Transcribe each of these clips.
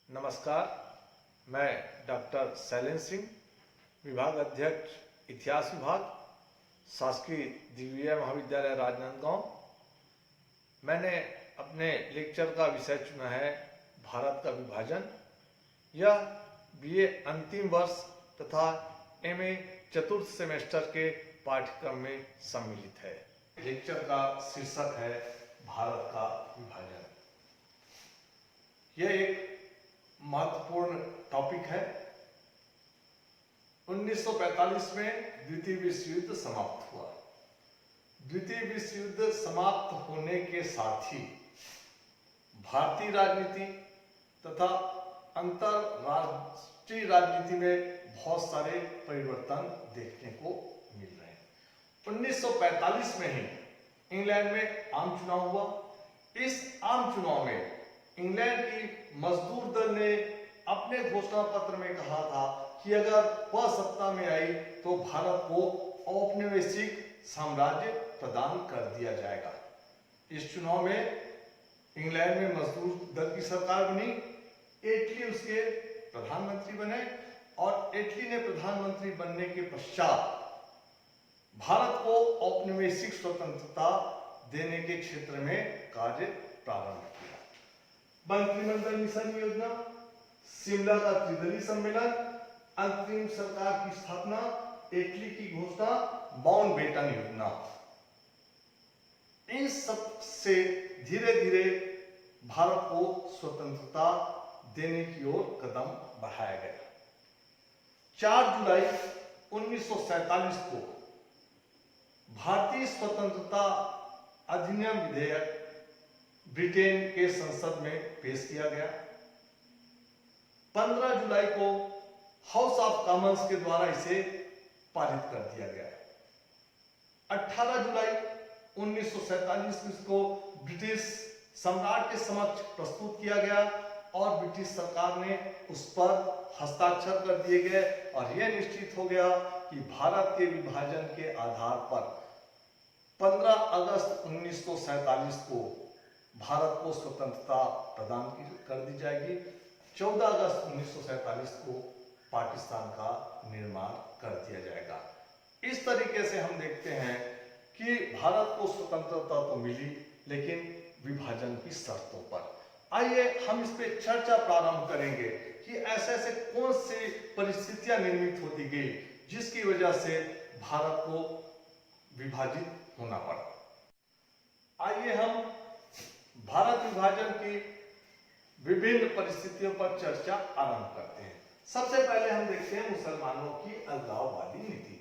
नमस्कार, मैं डॉक्टर शैलेंद्र सिंह, विभाग अध्यक्ष इतिहास विभाग, शासकीय द्वितीय महाविद्यालय राजनांदगांव। मैंने अपने लेक्चर का विषय चुना है भारत का विभाजन। यह बीए अंतिम वर्ष तथा एमए चतुर्थ सेमेस्टर के पाठ्यक्रम में सम्मिलित है। लेक्चर का शीर्षक है भारत का विभाजन। यह एक महत्वपूर्ण टॉपिक है। 1945 में द्वितीय विश्व युद्ध समाप्त हुआ। द्वितीय विश्व युद्ध समाप्त होने के साथ ही भारतीय राजनीति तथा अंतरराष्ट्रीय राजनीति में बहुत सारे परिवर्तन देखने को मिल रहे हैं। 1945 में ही इंग्लैंड में आम चुनाव हुआ। इस आम चुनाव में इंग्लैंड की मजदूर दल ने अपने घोषणा पत्र में कहा था कि अगर वह सत्ता में आई तो भारत को औपनिवेशिक साम्राज्य प्रदान कर दिया जाएगा। इस चुनाव में इंग्लैंड में मजदूर दल की सरकार बनी। एटली उसके प्रधानमंत्री बने और एटली ने प्रधानमंत्री बनने के पश्चात भारत को औपनिवेशिक स्वतंत्रता देने के क्षेत्र में कार्य प्रारंभ किया। मंत्रिमंडल मिशन योजना, शिमला का त्रिदलीय सम्मेलन, अंतरिम सरकार की स्थापना, एटली की घोषणा, माउंटबेटन योजना, इन सब से धीरे धीरे भारत को स्वतंत्रता देने की ओर कदम बढ़ाया गया। 4 जुलाई 1947 को भारतीय स्वतंत्रता अधिनियम विधेयक ब्रिटेन के संसद में पेश किया गया। 15 जुलाई को हाउस ऑफ कॉमन्स के द्वारा इसे पारित कर दिया गया। 18 जुलाई 1947 को ब्रिटिश सम्राट के समक्ष प्रस्तुत किया गया और ब्रिटिश सरकार ने उस पर हस्ताक्षर कर दिए गए और यह निश्चित हो गया कि भारत के विभाजन के आधार पर 15 अगस्त 1947 को भारत को स्वतंत्रता प्रदान कर दी जाएगी। 14 अगस्त 1947 को पाकिस्तान का निर्माण कर दिया जाएगा। इस तरीके से हम देखते हैं कि भारत को स्वतंत्रता तो मिली, लेकिन विभाजन की शर्तों पर। आइए हम इस पे चर्चा प्रारंभ करेंगे कि ऐसे ऐसे कौन सी परिस्थितियां निर्मित होती गई जिसकी वजह से भारत को विभाजित होना पड़ा। आइए हम भारत विभाजन की विभिन्न परिस्थितियों पर चर्चा आरंभ करते हैं। सबसे पहले हम देखते हैं मुसलमानों की अलगाववादी नीति।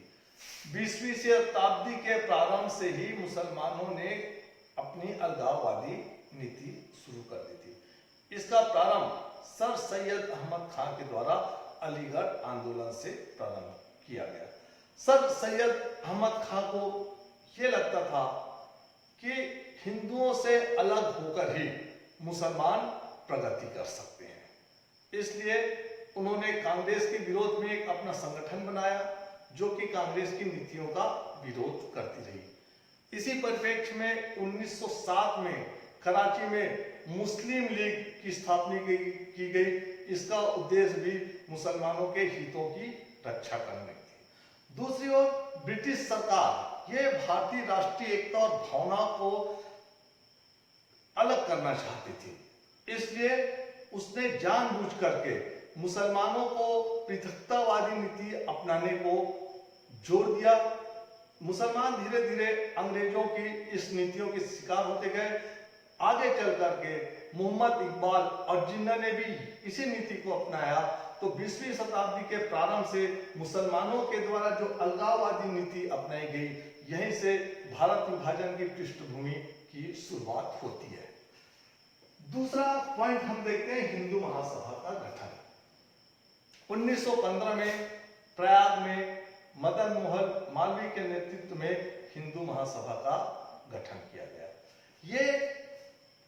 20वीं शताब्दी के प्रारंभ से ही मुसलमानों ने अपनी अलगाववादी नीति शुरू कर दी थी। इसका प्रारंभ सर सैयद अहमद खान के द्वारा अलीगढ़ आंदोलन से प्रारंभ किया गया। सर सैयद अहमद खान को यह लगता था कि हिंदुओं से अलग होकर ही मुसलमान प्रगति कर सकते हैं। इसलिए उन्होंने कांग्रेस के विरोध में एक अपना संगठन बनाया जो कि कांग्रेस की नीतियों का विरोध करती रही। इसी परिप्रेक्ष्य में 1907 में कराची में मुस्लिम लीग की स्थापना की गई। इसका उद्देश्य भी मुसलमानों के हितों की रक्षा करने थी। दूसरी ओर ब्रिटिश सरकार ये भारतीय राष्ट्रीय एकता और भावना को अलग करना चाहती थी। इसलिए उसने जानबूझ करके मुसलमानों को पृथकतावादी नीति अपनाने को जोर दिया। मुसलमान धीरे धीरे अंग्रेजों की इस नीतियों के शिकार होते गए। आगे चल करके मोहम्मद इकबाल और जिन्ना ने भी इसी नीति को अपनाया। तो 20वीं शताब्दी के प्रारंभ से मुसलमानों के द्वारा जो अलगाववादी नीति अपनाई गई, यहीं से भारत विभाजन की पृष्ठभूमि की शुरुआत होती है। दूसरा पॉइंट हम देखते हैं हिंदू महासभा का गठन। 1915 में प्रयाग में मदन मोहन मालवीय के नेतृत्व में हिंदू महासभा का गठन किया गया। ये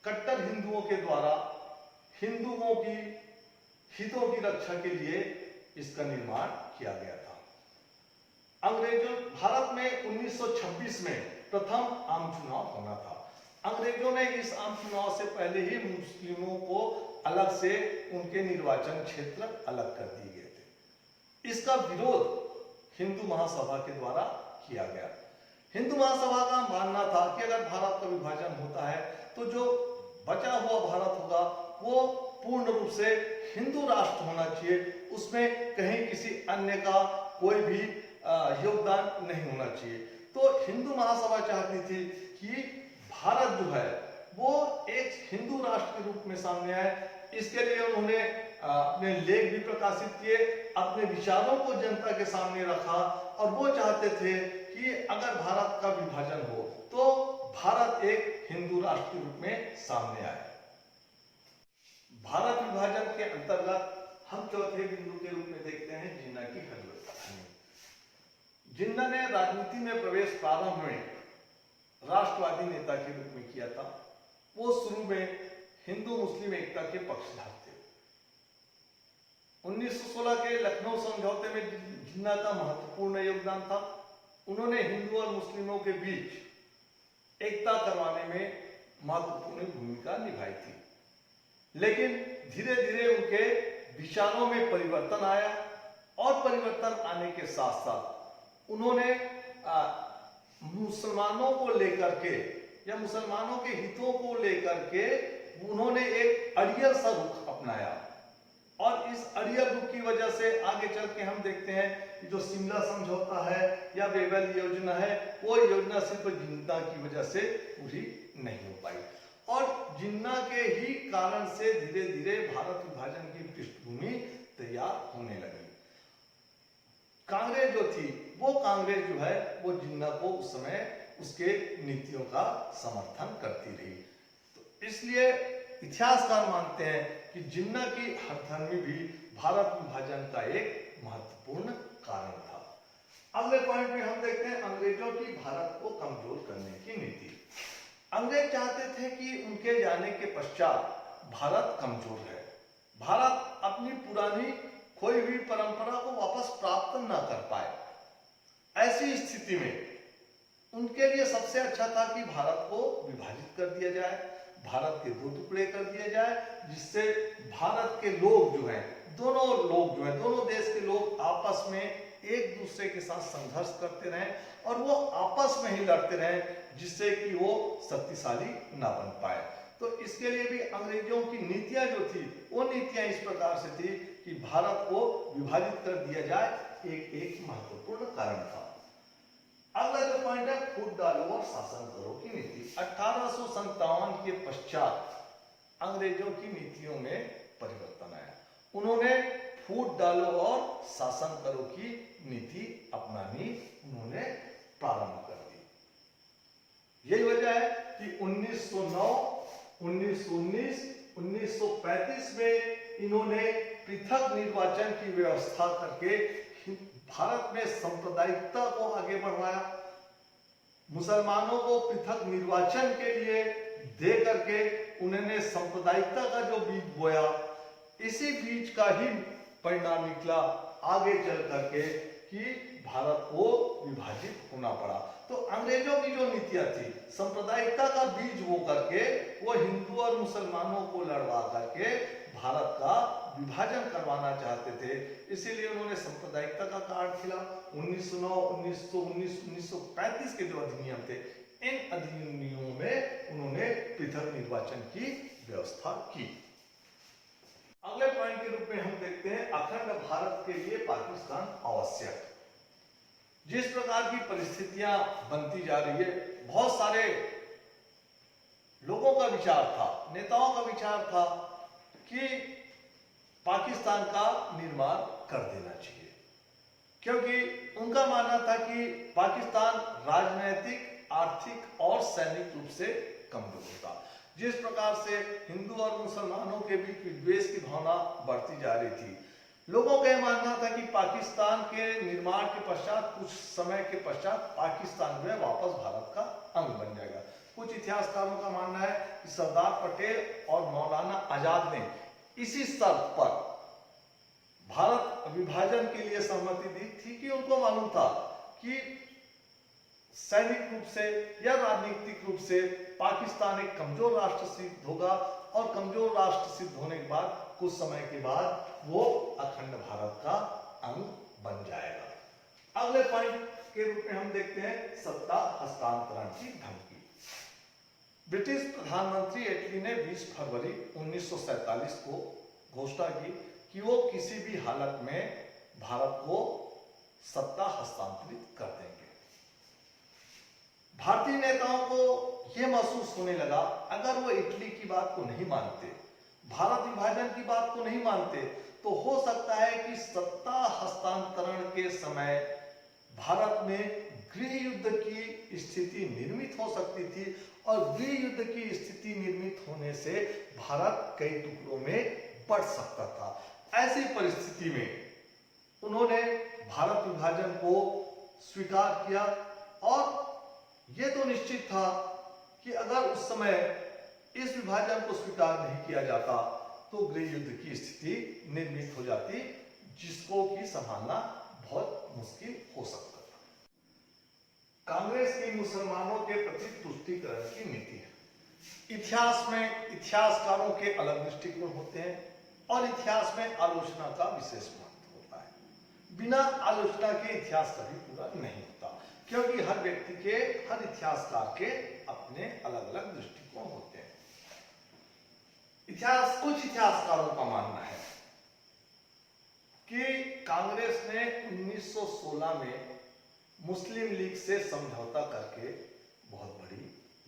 कट्टर हिंदुओं के द्वारा हिंदुओं की हितों की रक्षा के लिए इसका निर्माण किया गया था। अंग्रेजों भारत में 1926 में प्रथम आम चुनाव होना था। अंग्रेजों ने इस आम चुनाव से पहले ही मुस्लिमों को अलग से उनके निर्वाचन क्षेत्र अलग कर दिए गए थे। इसका विरोध हिंदू महासभा के द्वारा किया गया। हिंदू महासभा का मानना था कि अगर भारत का विभाजन होता है तो जो बचा हुआ भारत होगा वो पूर्ण रूप से हिंदू राष्ट्र होना चाहिए, उसमें कहीं किसी अन्य का कोई भी योगदान नहीं होना चाहिए। तो हिंदू महासभा चाहती थी कि भारत जो है वो एक हिंदू राष्ट्र के रूप में सामने आए। इसके लिए उन्होंने अपने लेख भी प्रकाशित किए, अपने विचारों को जनता के सामने रखा और वो चाहते थे कि अगर भारत का विभाजन हो तो भारत एक हिंदू राष्ट्र के रूप में सामने आए। भारत विभाजन के अंतर्गत हम चौथे बिंदु के रूप में देखते हैं जिन्ना की कहानी। जिन्ना ने राजनीति में प्रवेश प्रारंभ में राष्ट्रवादी नेता के रूप में किया था। वो शुरू में हिंदू मुस्लिम एकता के पक्षधर थे। 1916 के लखनऊ समझौते में जिन्ना का महत्वपूर्ण योगदान था। उन्होंने हिंदू और मुस्लिमों के बीच एकता करवाने में महत्वपूर्ण भूमिका निभाई थी। लेकिन धीरे धीरे उनके विचारों में परिवर्तन आया और परिवर्तन आने के साथ साथ उन्होंने मुसलमानों को लेकर के या मुसलमानों के हितों को लेकर के उन्होंने एक अड़ियल सा रुख अपनाया और इस अड़ियल रुख की वजह से आगे चल के हम देखते हैं कि जो शिमला समझौता है या वेवेल योजना है वो योजना सिर्फ जिन्ना की वजह से पूरी नहीं हो पाई और जिन्ना के ही कारण से धीरे धीरे भारत विभाजन की पृष्ठभूमि तैयार होने लगी। कांग्रेस जो थी वो कांग्रेस जो है वो जिन्ना को उस समय उसके नीतियों का समर्थन करती रही। तो इसलिए इतिहासकार मानते हैं कि जिन्ना की हरधर्मी भी भारत विभाजन का एक महत्वपूर्ण कारण था। अगले पॉइंट में हम देखते हैं अंग्रेजों की भारत को कमजोर करने की नीति। अंग्रेज चाहते थे कि उनके जाने के पश्चात भारत कमजोर है, भारत अपनी पुरानी खोई हुई परंपरा को वापस प्राप्त न कर पाए। ऐसी स्थिति में उनके लिए सबसे अच्छा था कि भारत को विभाजित कर दिया जाए, भारत के 2 टुकड़े कर दिए जाए, जिससे भारत के लोग जो हैं दोनों देश के लोग आपस में एक दूसरे के साथ संघर्ष करते रहें और वो आपस में ही लड़ते रहें, जिससे कि वो शक्तिशाली ना बन पाए। तो इसके लिए भी अंग्रेजों की नीतियां जो थी वो नीतियां इस प्रकार से थी कि भारत को विभाजित कर दिया जाए, एक महत्वपूर्ण कारण था। अगला जो पॉइंट है फूट डालो और शासन करो की नीति। 1857 के पश्चात अंग्रेजों की नीतियों में परिवर्तन आया। उन्होंने फूट डालो और शासन करो की नीति अपनानी उन्होंने प्रारंभ कर दी। यही वजह है कि 1909, 1919, 1935 में इन्होंने पृथक निर्वाचन की व्यवस्था करके भारत में सांप्रदायिकता को आगे बढ़ाया। मुसलमानों को पृथक निर्वाचन के लिए दे करके उन्होंने सांप्रदायिकता का जो बीज बोया, इसी बीज का ही परिणाम निकला आगे चल करके कि भारत को विभाजित होना पड़ा। तो अंग्रेजों की जो नीतियां थी सांप्रदायिकता का बीज बो करके वो हिंदू और मुसलमानों को लड़वा करके भारत का विभाजन करवाना चाहते थे। इसीलिए उन्होंने सांप्रदायिकता का कार्ड खिला। 1909, 1919, 1935 के जो अधिनियम थे इन अधिनियमों में उन्होंने पृथक निर्वाचन की व्यवस्था की। अगले पॉइंट के रूप में हम देखते हैं अखंड भारत के लिए पाकिस्तान आवश्यक। जिस प्रकार की परिस्थितियां बनती जा रही है, बहुत सारे लोगों का विचार था, नेताओं का विचार था कि पाकिस्तान का निर्माण कर देना चाहिए, क्योंकि उनका मानना था कि पाकिस्तान राजनीतिक, आर्थिक और सैनिक रूप से कमजोर था। जिस प्रकार से हिंदू और मुसलमानों के बीच विद्वेष की भावना बढ़ती जा रही थी, लोगों का यह मानना था कि पाकिस्तान के निर्माण के पश्चात कुछ समय के पश्चात पाकिस्तान जो है वापस भारत का अंग बन जाएगा। कुछ इतिहासकारों का मानना है कि सरदार पटेल और मौलाना आजाद ने इसी शर्त पर भारत विभाजन के लिए सहमति दी थी कि उनको मालूम था कि सैनिक रूप से या राजनीतिक रूप से पाकिस्तान एक कमजोर राष्ट्र सिद्ध होगा और कमजोर राष्ट्र सिद्ध होने के बाद कुछ समय के बाद वो अखंड भारत का अंग बन जाएगा। अगले पॉइंट के रूप में हम देखते हैं सत्ता हस्तांतरण की धमकी। ब्रिटिश प्रधानमंत्री एटली ने 20 फरवरी 1947 को घोषणा की कि वो किसी भी हालत में भारत को सत्ता हस्तांतरित कर देंगे। भारतीय नेताओं को यह महसूस होने लगा अगर वो इटली की बात को नहीं मानते, भारत विभाजन की बात को नहीं मानते, तो हो सकता है कि सत्ता हस्तांतरण के समय भारत में गृह युद्ध की स्थिति निर्मित हो सकती थी और गृह युद्ध की स्थिति निर्मित होने से भारत कई टुकड़ों में बढ़ सकता था। ऐसी परिस्थिति में उन्होंने भारत विभाजन को स्वीकार किया और यह तो निश्चित था कि अगर उस समय इस विभाजन को स्वीकार नहीं किया जाता तो गृह युद्ध की स्थिति निर्मित हो जाती, जिसको कि संभालना बहुत मुश्किल हो सकता था। कांग्रेस की मुसलमानों के प्रति तुष्टीकरण की नीति है। इतिहास में इतिहासकारों के अलग दृष्टिकोण होते हैं और इतिहास में आलोचना का विशेष महत्व होता है। बिना आलोचना के इतिहास कभी पूरा नहीं होता, क्योंकि हर व्यक्ति के, हर इतिहासकार के अपने अलग अलग दृष्टिकोण होते हैं। कुछ इतिहासकारों का मानना है कि कांग्रेस ने 1916 में मुस्लिम लीग से समझौता करके बहुत बड़ी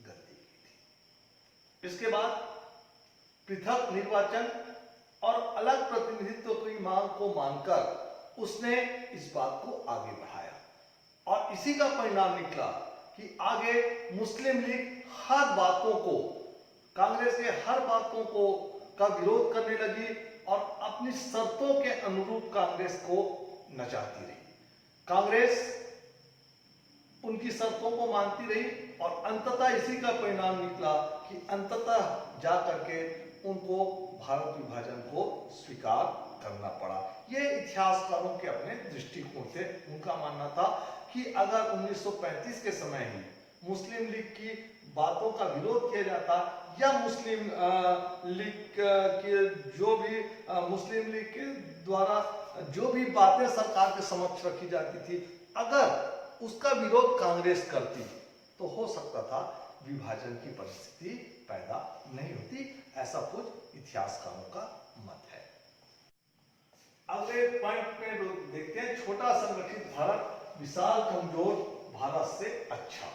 गलती की थी। इसके बाद पृथक निर्वाचन और अलग प्रतिनिधित्व की मांग को मानकर उसने इस बात को आगे बढ़ाया और इसी का परिणाम निकला कि आगे मुस्लिम लीग हर बातों को, कांग्रेस के हर बातों को का विरोध करने लगी और अपनी शर्तों के अनुरूप कांग्रेस को नचाती रही। कांग्रेस उनकी शर्तों को मानती रही और अंततः इसी का परिणाम निकला कि अंततः जा करके उनको भारत विभाजन को स्वीकार करना पड़ा। ये इतिहासकारों के अपने दृष्टिकोण थे। उनका मानना था कि अगर 1935 के समय ही मुस्लिम लीग की बातों का विरोध किया जाता या मुस्लिम लीग के मुस्लिम लीग के द्वारा जो भी बातें सरकार के समक्ष रखी जाती थी, अगर उसका विरोध कांग्रेस करती तो हो सकता था विभाजन की परिस्थिति पैदा नहीं होती। ऐसा कुछ इतिहासकारों का मत है। अगले पॉइंट में देखते हैं छोटा संगठित भारत विशाल कमजोर भारत से अच्छा।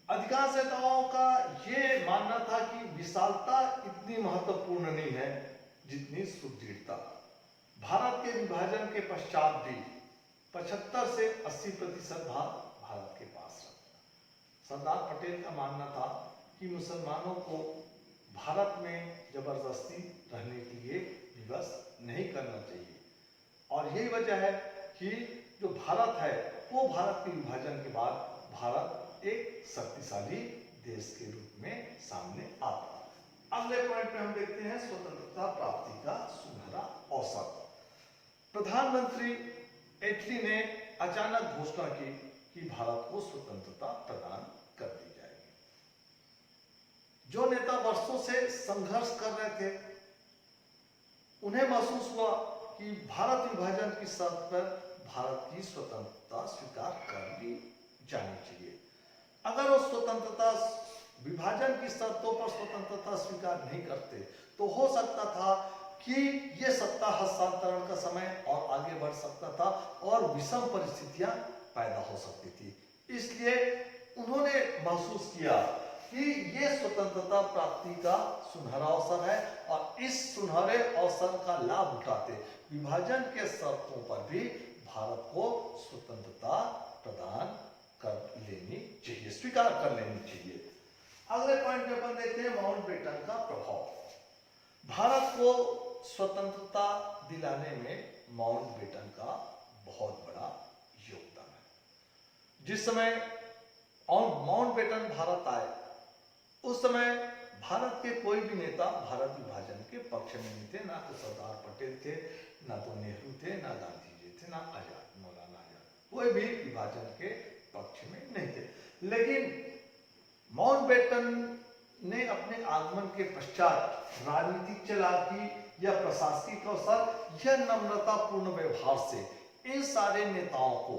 अधिकांश नेताओं का यह मानना था कि विशालता इतनी महत्वपूर्ण नहीं है जितनी सुदृढ़ता। भारत के विभाजन के पश्चात भी 75 से 80% भाग भारत के पास रहा। सरदार पटेल का मानना था कि मुसलमानों को भारत में जबरदस्ती रहने के लिए विवश नहीं करना चाहिए और यही वजह है कि जो भारत है वो भारत के विभाजन के बाद भारत एक शक्तिशाली देश के रूप में सामने आता। अगले पॉइंट में हम देखते हैं स्वतंत्रता प्राप्ति का सुनहरा अवसर। प्रधानमंत्री एटली ने अचानक घोषणा की कि भारत को स्वतंत्रता प्रदान कर दी जाएगी। जो नेता वर्षों से संघर्ष कर रहे थे उन्हें महसूस हुआ कि भारत विभाजन की शर्त पर भारत की स्वतंत्रता स्वीकार कर ली जानी चाहिए। अगर वो स्वतंत्रता विभाजन की शर्तों पर स्वतंत्रता स्वीकार नहीं करते तो हो सकता था कि ये सत्ता हस्तांतरण का समय और आगे बढ़ सकता था और विषम परिस्थितियां पैदा हो सकती थी। इसलिए उन्होंने महसूस किया कि ये स्वतंत्रता प्राप्ति का सुनहरा अवसर है और इस सुनहरे अवसर का लाभ उठाते विभाजन के शर्तों पर भी भारत को स्वतंत्रता प्रदान कर लेनी चाहिए, स्वीकार कर लेनी चाहिए। अगले पॉइंट में अपन देखते हैं माउंटबेटन का प्रभाव। भारत को स्वतंत्रता दिलाने में माउंटबेटन का बहुत बड़ा योगदान है। जिस समय माउंटबेटन भारत आए उस समय भारत के कोई भी नेता भारत विभाजन के पक्ष में नहीं थे। ना तो सरदार पटेल थे, ना तो नेहरू थे, ना गांधी जी थे, ना आजाद, मौलाना आजाद, कोई भी विभाजन के पक्ष में नहीं थे। लेकिन माउंटबेटन ने अपने आगमन के पश्चात राजनीतिक चालाकी या प्रशासनिक कौशल या नम्रतापूर्ण व्यवहार से इन सारे नेताओं को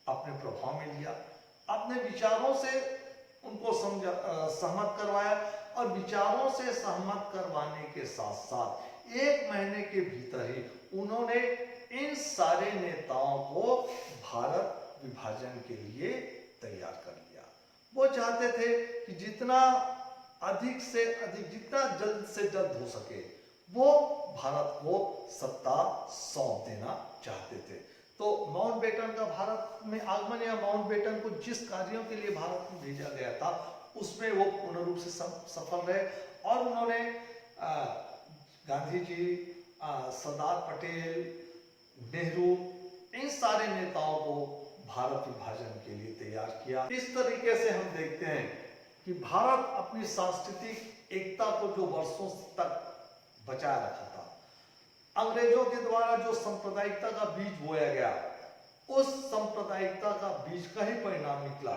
अपने प्रभाव में लिया, अपने विचारों से उनको सहमत करवाया और विचारों से सहमत करवाने के साथ साथ 1 महीने के भीतर ही उन्होंने इन सारे नेताओं को भारत विभाजन के लिए तैयार कर लिया। वो चाहते थे कि जितना अधिक से अधिक, जितना जल्द से जल्द हो सके वो भारत को सत्ता सौंप देना चाहते थे। तो माउंटबेटन का भारत में आगमन या माउंटबेटन को जिस कार्यों के लिए भारत में भेजा गया था उसमें वो पूर्ण रूप से सफल रहे और उन्होंने गांधी जी, सरदार पटेल, नेहरू, इन सारे नेताओं को भारत विभाजन के लिए तैयार किया। इस तरीके से हम देखते हैं कि भारत अपनी सांस्कृतिक एकता को जो वर्षों तक बचाए रखा था, अंग्रेजों के द्वारा जो सांप्रदायिकता का बीज बोया गया, उस सांप्रदायिकता का बीज का ही परिणाम निकला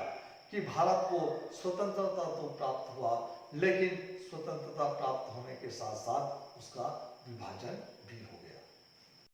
कि भारत को स्वतंत्रता तो प्राप्त हुआ, लेकिन स्वतंत्रता प्राप्त होने के साथ साथ उसका विभाजन भी हो गया।